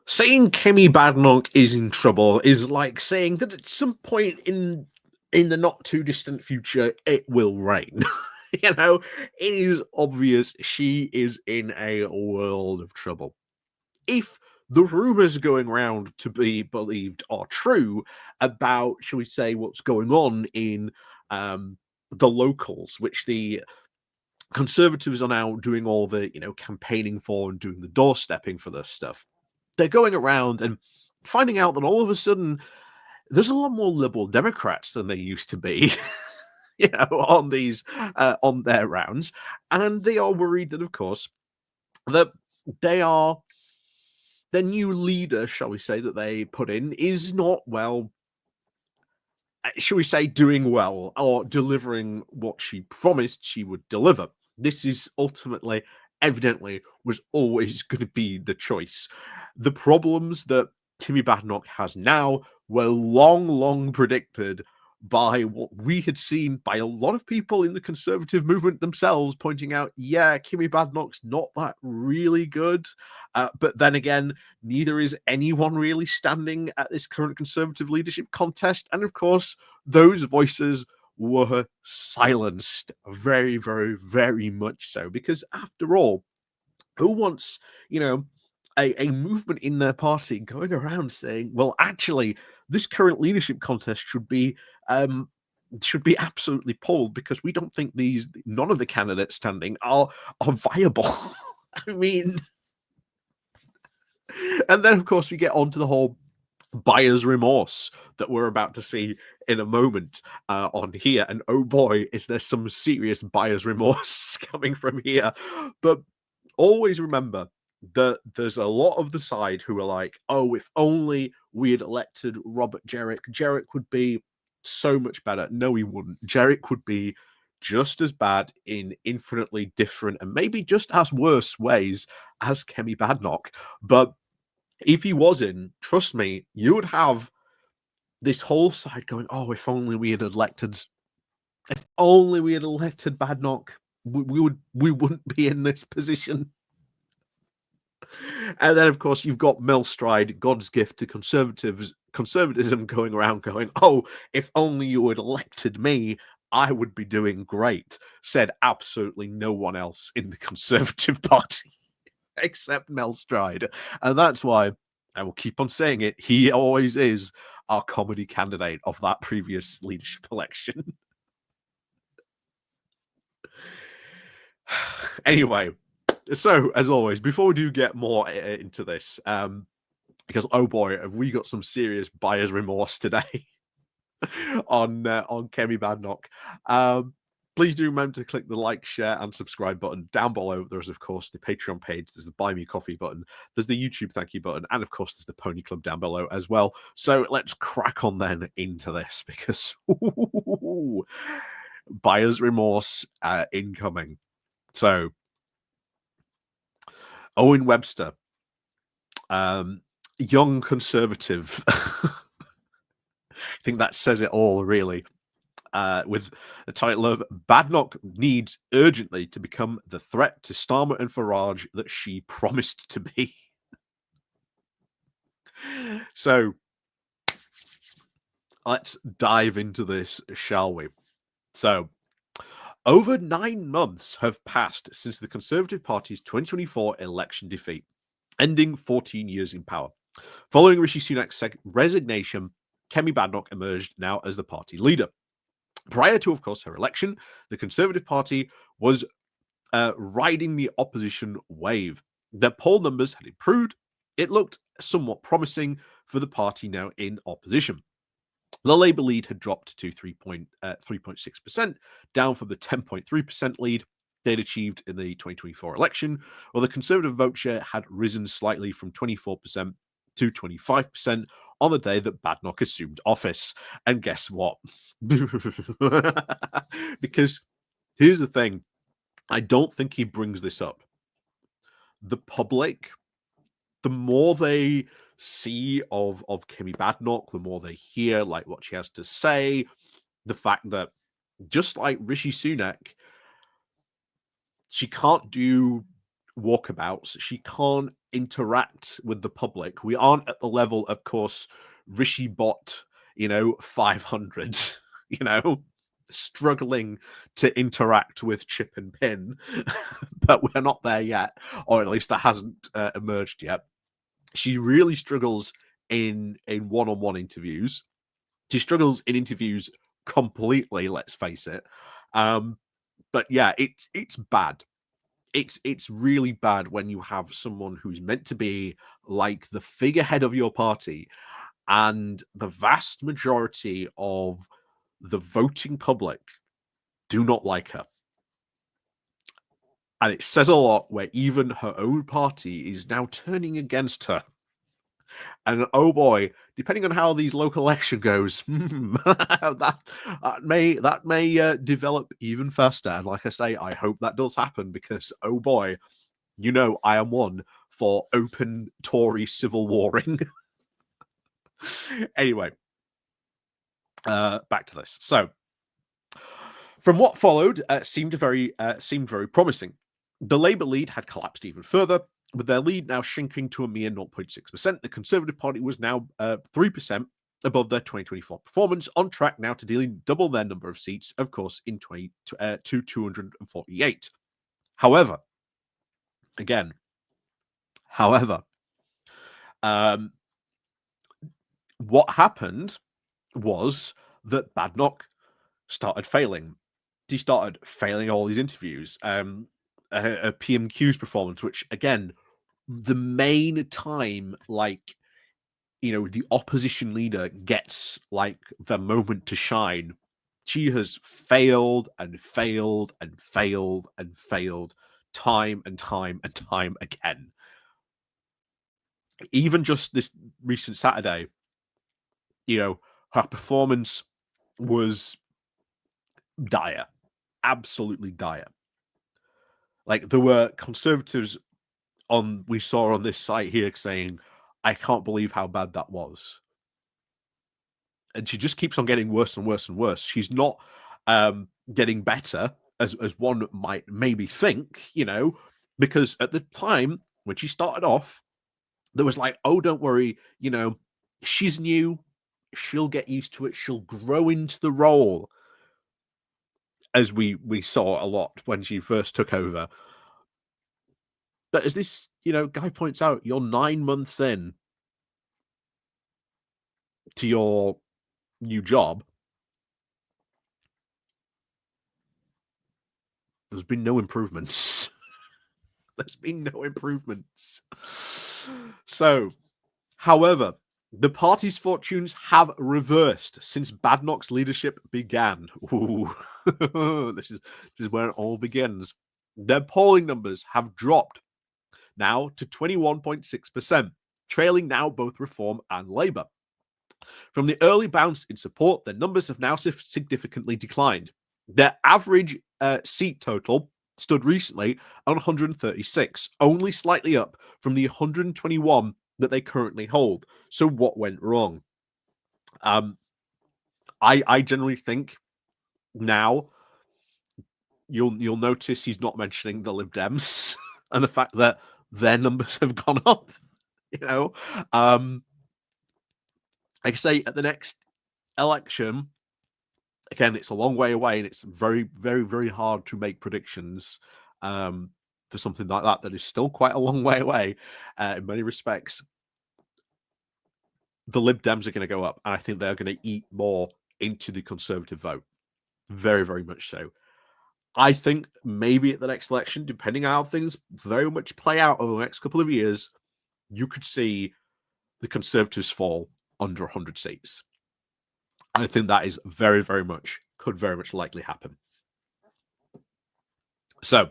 Saying Kemi Badenoch is in trouble is like saying that at some point in the not too distant future it will rain. It is obvious she is in a world of trouble. If the rumors going around to be believed are true about, shall we say, what's going on in the locals, which the Conservatives are now doing all the campaigning for and doing the doorstepping for this stuff. They're going around and finding out that all of a sudden there's a lot more liberal Democrats than there used to be, on these on their rounds, and they are worried that, of course, that they are the new leader, shall we say, that they put in is not well. Shall we say, doing well or delivering what she promised she would deliver. This is ultimately, evidently, was always going to be the choice. The problems that Kemi Badenoch has now were long predicted by what we had seen by a lot of people in the Conservative movement themselves, pointing out, yeah, Kemi Badenoch's not that really good. But then again, neither is anyone really standing at this current Conservative leadership contest. And of course, those voices were silenced very, very much so, because after all, who wants, a movement in their party going around saying, well, actually, this current leadership contest should be absolutely pulled because we don't think none of the candidates standing are viable. I mean, and then of course we get on to the whole buyer's remorse that we're about to see in a moment on here, and oh boy, is there some serious buyer's remorse coming from here. But always remember that there's a lot of the side who are like, oh, if only we had elected Robert Jerrick would be so much better. No, he wouldn't. Jerrick would be just as bad in infinitely different and maybe just as worse ways as Kemi Badenoch. But if he was in, trust me, you would have this whole side going, oh, if only we had elected Badenoch, we wouldn't be in this position. And then, of course, you've got Mel Stride, God's gift to conservatism, going around going, oh, if only you had elected me, I would be doing great. Said absolutely no one else in the Conservative Party except Mel Stride. And that's why I will keep on saying it. He always is our comedy candidate of that previous leadership election. Anyway, so as always, before we do get more into this, because oh boy, have we got some serious buyer's remorse today on Kemi Badenoch. Please do remember to click the like, share, and subscribe button down below. There's, of course, the Patreon page. There's the Buy Me Coffee button. There's the YouTube thank you button. And, of course, there's the Pony Club down below as well. So let's crack on then into this because buyer's remorse incoming. So, Owen Webster, young conservative. I think that says it all, really. With the title of Badenoch needs urgently to become the threat to Starmer and Farage that she promised to be. So let's dive into this, shall we? So over 9 months have passed since the Conservative Party's 2024 election defeat, ending 14 years in power. Following Rishi Sunak's resignation, Kemi Badenoch emerged now as the party leader. Prior to, of course, her election, the Conservative Party was riding the opposition wave. Their poll numbers had improved. It looked somewhat promising for the party now in opposition. The Labour lead had dropped to 3.6%, down from the 10.3% lead they'd achieved in the 2024 election, while the Conservative vote share had risen slightly from 24% to 25% on the day that Badenoch assumed office. And guess what? Because here's the thing. I don't think he brings this up. The public, the more they see of Kemi Badenoch, the more they hear like what she has to say, the fact that just like Rishi Sunak, she can't do walkabouts. She can't interact with the public. We aren't at the level, of course, Rishi Bot, 500, struggling to interact with Chip and Pin, but we're not there yet, or at least that hasn't emerged yet. She really struggles in one-on-one interviews. She struggles in interviews completely, let's face it. But yeah, it's bad. It's really bad when you have someone who's meant to be like the figurehead of your party, and the vast majority of the voting public do not like her. And it says a lot where even her own party is now turning against her. And oh boy, depending on how these local election goes, that may develop even faster. And like I say, I hope that does happen, because oh boy, I am one for open Tory civil warring. Anyway, back to this. So, from what followed, seemed very promising. The Labour lead had collapsed even further, with their lead now shrinking to a mere 0.6%. The Conservative Party was now 3% above their 2024 performance, on track now to nearly double their number of seats, of course, in to 248. However, what happened was that Badenoch started failing. He started failing all these interviews. A PMQ's performance, which again, the main time, the opposition leader gets the moment to shine, she has failed and failed and failed and failed time and time and time again. Even just this recent Saturday, her performance was dire, absolutely dire. There were Conservatives we saw on this site here saying, I can't believe how bad that was. And she just keeps on getting worse and worse and worse. She's not getting better, as one might maybe think, because at the time when she started off, there was oh, don't worry, she's new, she'll get used to it, she'll grow into the role, as we saw a lot when she first took over. But as this, guy points out, you're 9 months in to your new job. There's been no improvements. There's been no improvements. So, however, the party's fortunes have reversed since Badenoch's leadership began. Ooh. This is where it all begins. Their polling numbers have dropped now to 21.6%, trailing now both Reform and Labour. From the early bounce in support, their numbers have now significantly declined. Their average seat total stood recently on 136, only slightly up from the 121 that they currently hold. So what went wrong? I generally think now you'll notice he's not mentioning the Lib Dems and the fact that their numbers have gone up. Like I say, at the next election, again, it's a long way away, and it's very, very, very hard to make predictions for something like that. That is still quite a long way away in many respects. The Lib Dems are going to go up, and I think they're going to eat more into the Conservative vote. Very, very much so. I think maybe at the next election, depending on how things very much play out over the next couple of years, you could see the Conservatives fall under 100 seats. I think that is could very much likely happen. So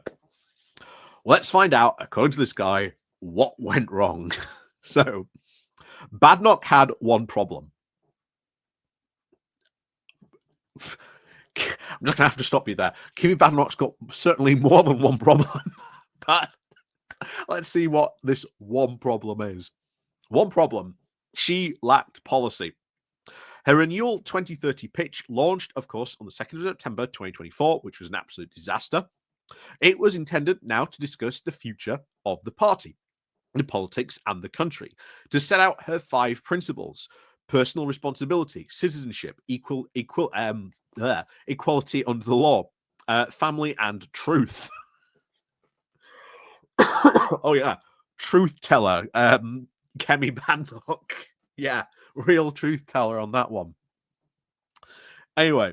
let's find out, according to this guy, what went wrong. So Badenoch had one problem. I'm just gonna have to stop you there. Kemi Badenoch's got certainly more than one problem, but let's see what this one problem is. One problem: she lacked policy. Her renewal 2030 pitch launched, of course, on the 2nd of September 2024, which was an absolute disaster. It was intended now to discuss the future of the party, the politics, and the country, to set out her 5 principles: personal responsibility, citizenship, equality under the law, family, and truth. Oh yeah, truth teller, Kemi Badenoch. Yeah, real truth teller on that one. Anyway,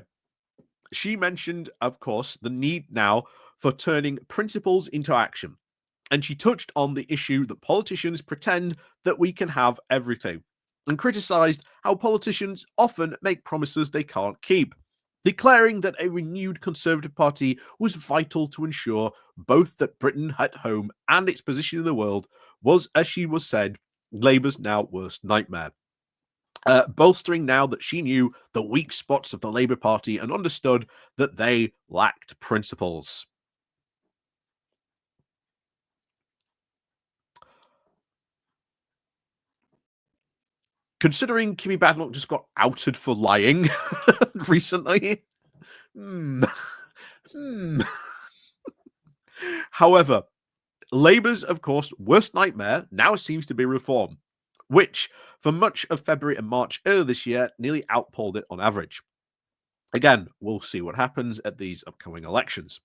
she mentioned, of course, the need now for turning principles into action. And she touched on the issue that politicians pretend that we can have everything, and criticised how politicians often make promises they can't keep, declaring that a renewed Conservative Party was vital to ensure both that Britain at home and its position in the world was, as she was said, Labour's now worst nightmare. Bolstering now that she knew the weak spots of the Labour Party and understood that they lacked principles. Considering Kemi Badenoch just got outed for lying recently. Hmm. Hmm. However, Labour's, of course, worst nightmare now seems to be reform, which, for much of February and March earlier this year, nearly outpolled it on average. Again, we'll see what happens at these upcoming elections.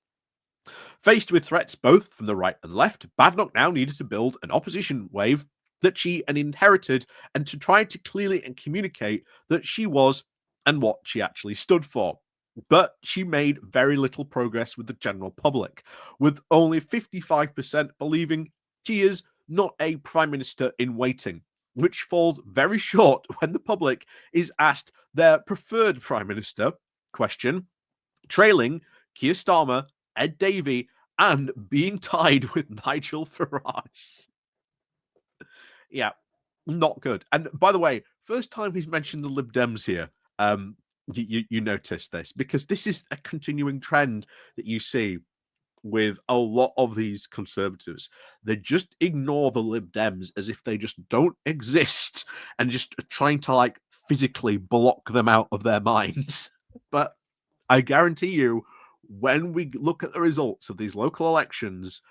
Faced with threats both from the right and left, Badenoch now needed to build an opposition wave that she had inherited and to try to clearly and communicate that she was and what she actually stood for. But she made very little progress with the general public, with only 55% believing she is not a prime minister in waiting, which falls very short when the public is asked their preferred prime minister question, trailing Keir Starmer, Ed Davey, and being tied with Nigel Farage. Yeah, not good. And by the way, first time he's mentioned the Lib Dems here. You notice this because this is a continuing trend that you see with a lot of these conservatives. They just ignore the Lib Dems as if they just don't exist and just trying to like physically block them out of their minds. But I guarantee you, when we look at the results of these local elections,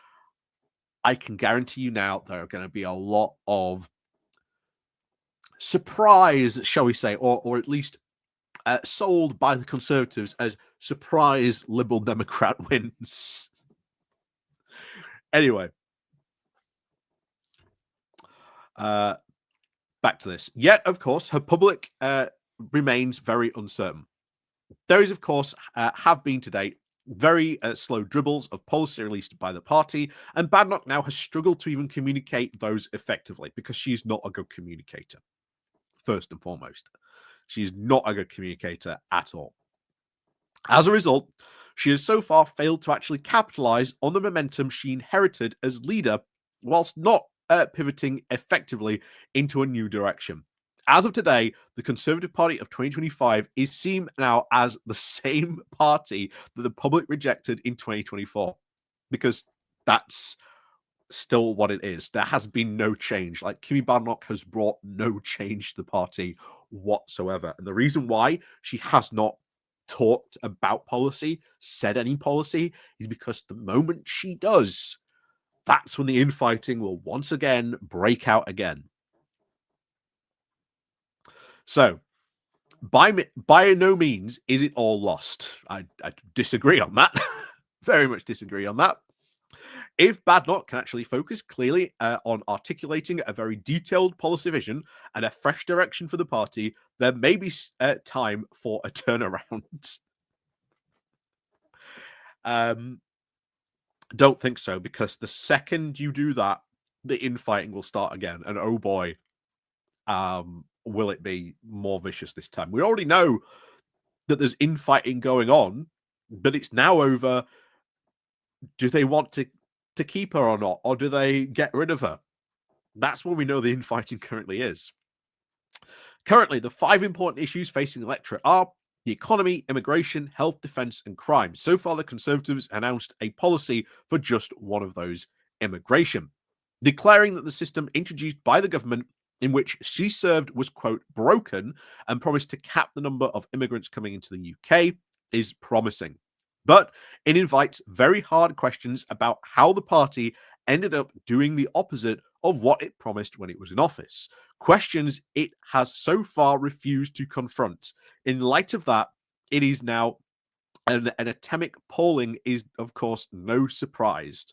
I can guarantee you now there are going to be a lot of surprise, shall we say, or at least sold by the Conservatives as surprise Liberal Democrat wins. Anyway, back to this. Yet, of course, her public remains very uncertain. There is, of course, have been to date very slow dribbles of policy released by the party, and Badenoch now has struggled to even communicate those effectively because she's not a good communicator, first and foremost. She's not a good communicator at all. As a result, she has so far failed to actually capitalize on the momentum she inherited as leader, whilst not pivoting effectively into a new direction. As of today, the Conservative Party of 2025 is seen now as the same party that the public rejected in 2024, because that's still what it is. There has been no change. Like Kemi Badenoch has brought no change to the party whatsoever. And the reason why she has not talked about policy, said any policy, is because the moment she does, that's when the infighting will once again break out again. So, by no means is it all lost. I disagree on that. Very much disagree on that. If Badenoch can actually focus clearly on articulating a very detailed policy vision and a fresh direction for the party, there may be time for a turnaround. Don't think so, because the second you do that, the infighting will start again. And oh boy, will it be more vicious this time. We already know that there's infighting going on, but it's now over. Do they want to keep her or not? Or do they get rid of her? That's what we know the infighting currently is. Currently, the 5 important issues facing the electorate are the economy, immigration, health, defence, and crime. So far, the Conservatives announced a policy for just one of those, immigration, declaring that the system introduced by the government in which she served was, quote, broken, and promised to cap the number of immigrants coming into the UK is promising. But it invites very hard questions about how the party ended up doing the opposite of what it promised when it was in office. Questions it has so far refused to confront. In light of that, it is now an anemic polling is, of course, no surprise.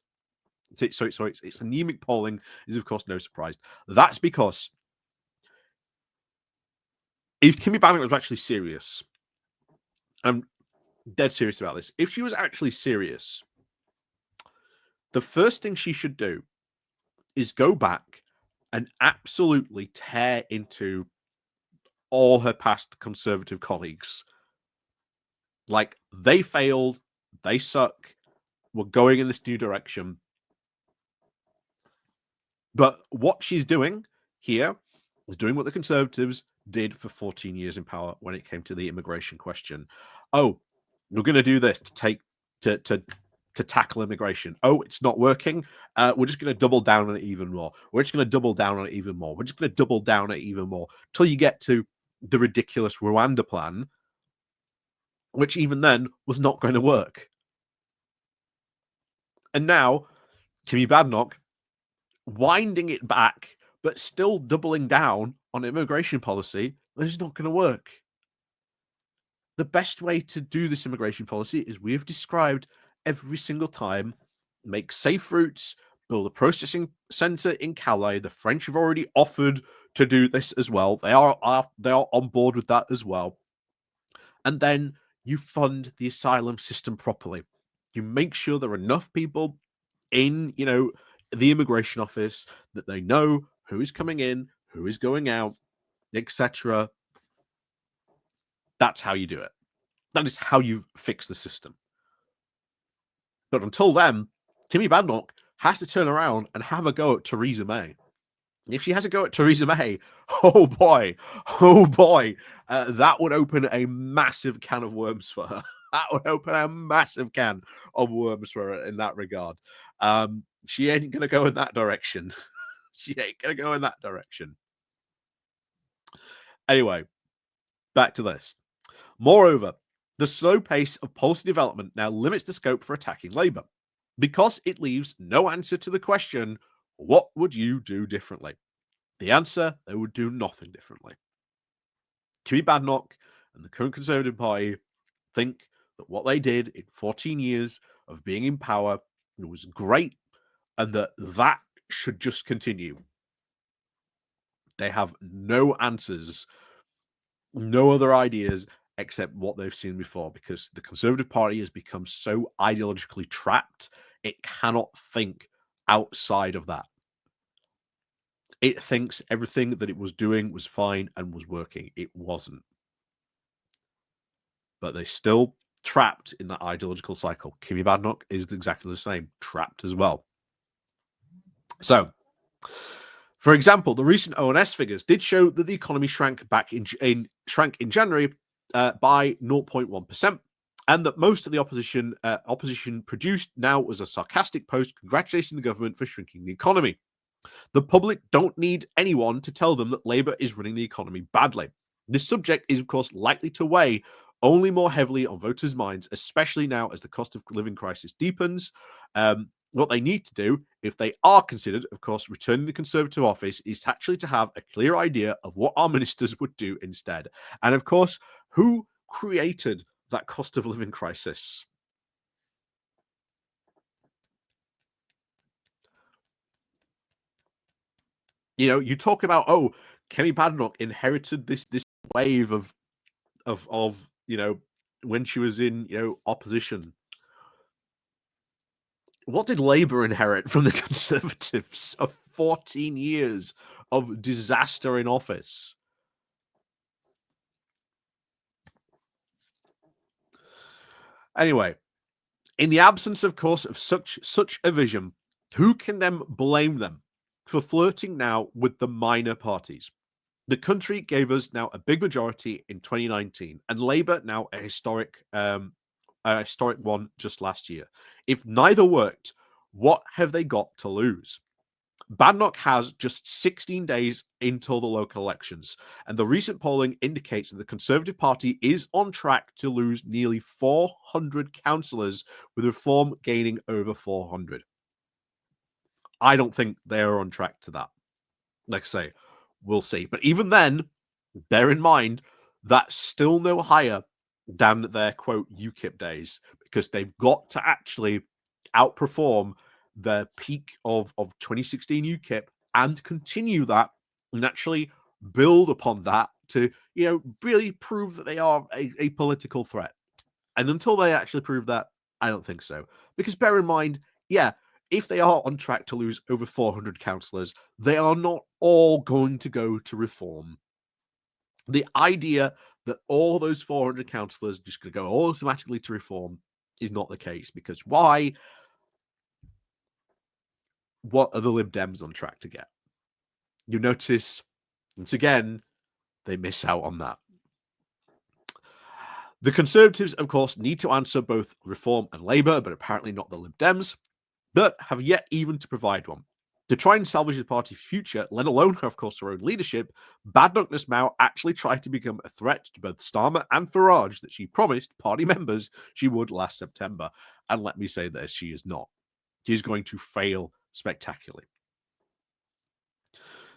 It's anemic polling is, of course, no surprise. That's because if Kemi Badenoch was actually serious, I'm dead serious about this. If she was actually serious, the first thing she should do is go back and absolutely tear into all her past Conservative colleagues. Like, they failed, they suck, we're going in this new direction. But what she's doing here is doing what the Conservatives did for 14 years in power when it came to the immigration question. Oh, we're going to do this to take to tackle immigration. Oh, it's not working. We're just going to double down on it even more. We're just going to double down on it even more. We're just going to double down on it even more till you get to the ridiculous Rwanda plan, which even then was not going to work. And now, Kemi Badenoch winding it back, but still doubling down on immigration policy that is not going to work. The best way to do this immigration policy is we have described every single time: make safe routes, build a processing center in Calais. The French have already offered to do this as well. They are on board with that as well. And then you fund the asylum system properly. You make sure there are enough people in, the immigration office that they know who is coming in, who is going out, etc. That's how you do it. That is how you fix the system. But until then, Kemi Badenoch has to turn around and have a go at Theresa May. If she has a go at Theresa May, oh boy, that would open a massive can of worms for her. That would open a massive can of worms for her in that regard. She ain't going to go in that direction. She ain't going to go in that direction. Anyway, back to this. Moreover, the slow pace of policy development now limits the scope for attacking Labour, because it leaves no answer to the question, what would you do differently? The answer, they would do nothing differently. Kemi Badenoch and the current Conservative Party think that what they did in 14 years of being in power was great, and that should just continue. They have no answers, no other ideas except what they've seen before, because the Conservative Party has become so ideologically trapped, it cannot think outside of that. It thinks everything that it was doing was fine and was working. It wasn't. But they're still trapped in that ideological cycle. Kemi Badenoch is exactly the same, trapped as well. So, for example, the recent ONS figures did show that the economy shrank in January by 0.1%, and that most of the opposition produced now was a sarcastic post congratulating the government for shrinking the economy. The public don't need anyone to tell them that Labour is running the economy badly. This subject is, of course, likely to weigh only more heavily on voters' minds, especially now as the cost of living crisis deepens. What they need to do, if they are considered, of course, returning the Conservative office, is actually to have a clear idea of what our ministers would do instead. And, of course, who created that cost of living crisis? You talk about, Kemi Badenoch inherited this wave of when she was in opposition. What did Labour inherit from the Conservatives of 14 years of disaster in office? Anyway, in the absence, of course, of such a vision, who can then blame them for flirting now with the minor parties? The country gave us now a big majority in 2019, and Labour now a historic one just last year. If neither worked, what have they got to lose? Badenoch has just 16 days until the local elections, and the recent polling indicates that the Conservative Party is on track to lose nearly 400 councillors, with Reform gaining over 400. I don't think they're on track to that. Like I say, we'll see. But even then, bear in mind, that's still no higher than their quote UKIP days, because they've got to actually outperform their peak of 2016 UKIP and continue that and actually build upon that to, really prove that they are a political threat. And until they actually prove that, I don't think so. Because bear in mind, yeah, if they are on track to lose over 400 councillors, they are not all going to go to Reform. The idea that all those 400 councillors just going to go automatically to Reform is not the case. Because why? What are the Lib Dems on track to get? You notice, once again, they miss out on that. The Conservatives, of course, need to answer both Reform and Labour, but apparently not the Lib Dems, but have yet even to provide one. To try and salvage the party's future, let alone, of course, their own leadership, Badenoch must now actually try to become a threat to both Starmer and Farage that she promised party members she would last September. And let me say this, she is not. She is going to fail spectacularly.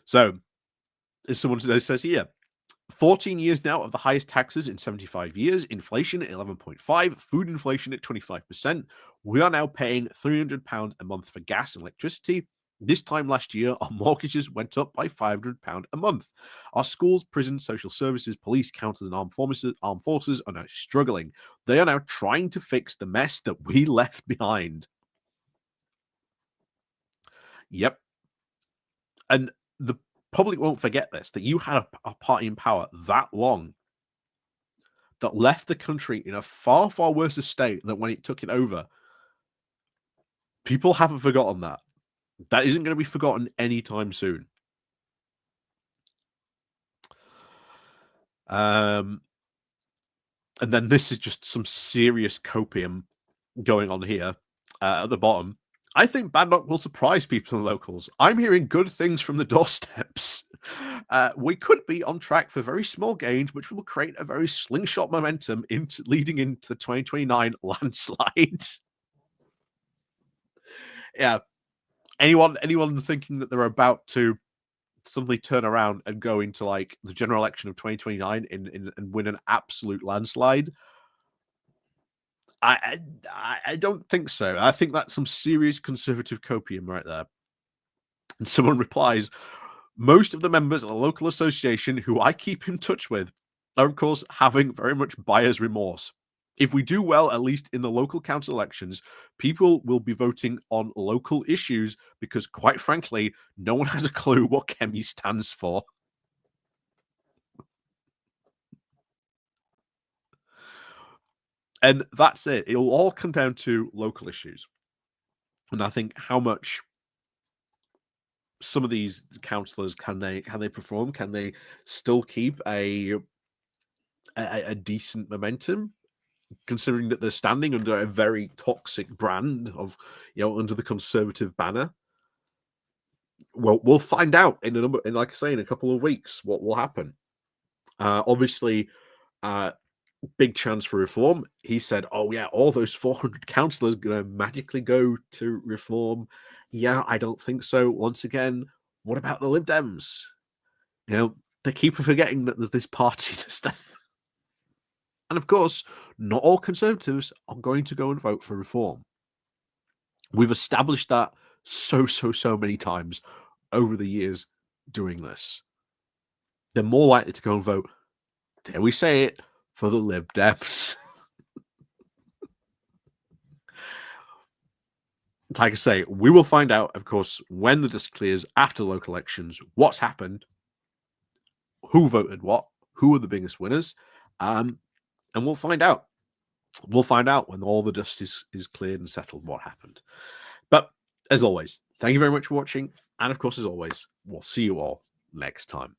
So, as someone says here, 14 years now of the highest taxes in 75 years, inflation at 11.5%, food inflation at 25%. We are now paying £300 a month for gas and electricity. This time last year, our mortgages went up by £500 a month. Our schools, prisons, social services, police, councils, and armed forces are now struggling. They are now trying to fix the mess that we left behind. Yep. And the public won't forget this, that you had a party in power that long that left the country in a far, far worse state than when it took it over. People haven't forgotten that. That isn't going to be forgotten anytime soon. And then this is just some serious copium going on here at the bottom. I think Badenoch will surprise people in locals. I'm hearing good things from the doorsteps. We could be on track for very small gains, which will create a very slingshot momentum leading into the 2029 landslide. Yeah. Anyone thinking that they're about to suddenly turn around and go into like the general election of 2029 and win an absolute landslide, I don't think so. I think that's some serious conservative copium right there. And someone replies, most of the members of the local association who I keep in touch with are, of course, having very much buyer's remorse. If we do well, at least in the local council elections, people will be voting on local issues because, quite frankly, no one has a clue what Kemi stands for. And that's it. It'll all come down to local issues. And I think how much some of these councillors can they perform? Can they still keep a decent momentum, considering that they're standing under a very toxic brand of, under the Conservative banner? Well, we'll find out like I say, in a couple of weeks, what will happen. Obviously, big chance for Reform. He said, "Oh yeah, all those 400 councillors going to magically go to Reform." Yeah, I don't think so. Once again, what about the Lib Dems? They keep forgetting that there's this party that's there. And of course, not all Conservatives are going to go and vote for Reform. We've established that so many times over the years doing this. They're more likely to go and vote, dare we say it, for the Lib Dems. Like I say, we will find out, of course, when the dust clears after local elections, what's happened, who voted what, who are the biggest winners, and we'll find out. We'll find out when all the dust is cleared and settled what happened. But as always, thank you very much for watching. And of course, as always, we'll see you all next time.